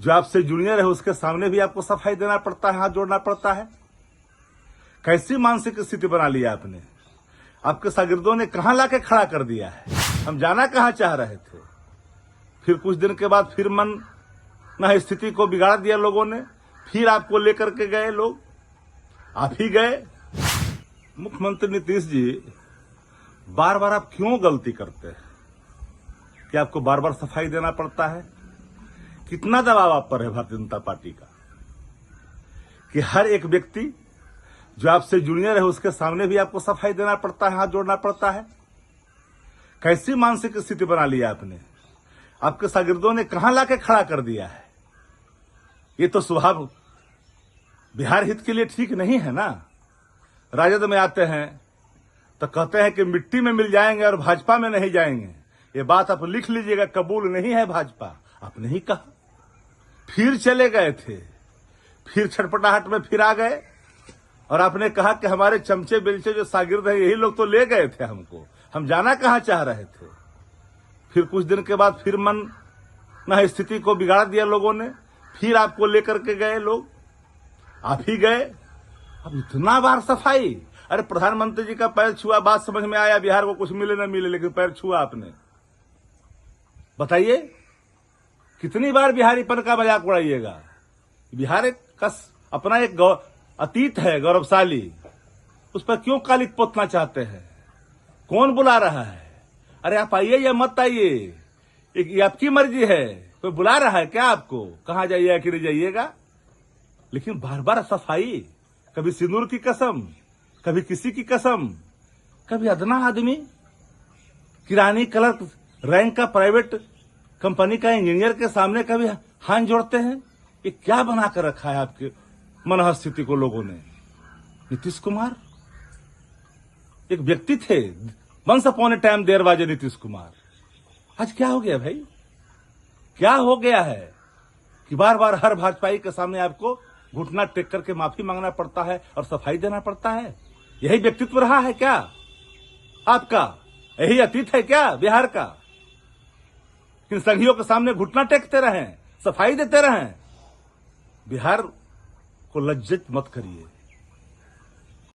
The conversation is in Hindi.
जो आपसे जूनियर है उसके सामने भी आपको सफाई देना पड़ता है, हाथ जोड़ना पड़ता है। कैसी मानसिक स्थिति बना लिया आपने? आपके शागिर्दों ने कहां लाके खड़ा कर दिया है? हम जाना कहां चाह रहे थे, फिर कुछ दिन के बाद फिर मन ना स्थिति को बिगाड़ दिया लोगों ने, फिर आपको लेकर के गए लोग, आप ही गए। मुख्यमंत्री नीतीश जी, बार बार आप क्यों गलती करते हैं कि आपको बार बार सफाई देना पड़ता है? कितना दबाव आप पर है भारतीय जनता पार्टी का कि हर एक व्यक्ति जो आपसे जूनियर है उसके सामने भी आपको सफाई देना पड़ता है, हाथ जोड़ना पड़ता है। कैसी मानसिक स्थिति बना लिया आपने? आपके शागिर्दों ने कहां लाके खड़ा कर दिया है? ये तो स्वभाव बिहार हित के लिए ठीक नहीं है ना। राजद में आते हैं तो कहते हैं कि मिट्टी में मिल जाएंगे और भाजपा में नहीं जाएंगे। ये बात आप लिख लीजिएगा, कबूल नहीं है भाजपा। आपने ही कहा, फिर चले गए थे, फिर छटपटाहट में फिर आ गए और आपने कहा कि हमारे चमचे बेलचे जो शागिर्द हैं यही लोग तो ले गए थे हमको, हम जाना कहां चाह रहे थे। फिर कुछ दिन के बाद फिर मन ना स्थिति को बिगाड़ दिया लोगों ने, फिर आपको लेकर के गए लोग, आप ही गए। अब इतना बार सफाई, अरे प्रधानमंत्री जी का पैर छुआ, बात समझ में आया, बिहार को कुछ मिले ना मिले, लेकिन पैर छुआ आपने। बताइए कितनी बार बिहारीपन का मजाक उड़ाइएगा? बिहार का अपना एक अतीत है गौरवशाली, उस पर क्यों कालिक पोतना चाहते हैं? कौन बुला रहा है? अरे आप आइए या मत आइए, ये आपकी मर्जी है। कोई बुला रहा है क्या आपको? कहां जाइएगा कि नहीं जाइएगा? लेकिन बार बार सफाई, कभी सिंदूर की कसम, कभी किसी की कसम, कभी अदना आदमी किरानी क्लर्क रैंक का प्राइवेट कंपनी का इंजीनियर के सामने कभी हाथ जोड़ते हैं। ये क्या बनाकर रखा है आपके मनोस्थिति को लोगों ने? नीतीश कुमार एक व्यक्ति थे, once upon a time there was a Nitish Kumar. आज क्या हो गया भाई? क्या हो गया है कि बार बार हर भाजपाई के सामने आपको घुटना टेक करके माफी मांगना पड़ता है और सफाई देना पड़ता है? यही व्यक्तित्व रहा है क्या आपका? यही अतीत है क्या बिहार का? इन संघियों के सामने घुटना टेकते रहें, सफाई देते रहें? बिहार को लज्जित मत करिए।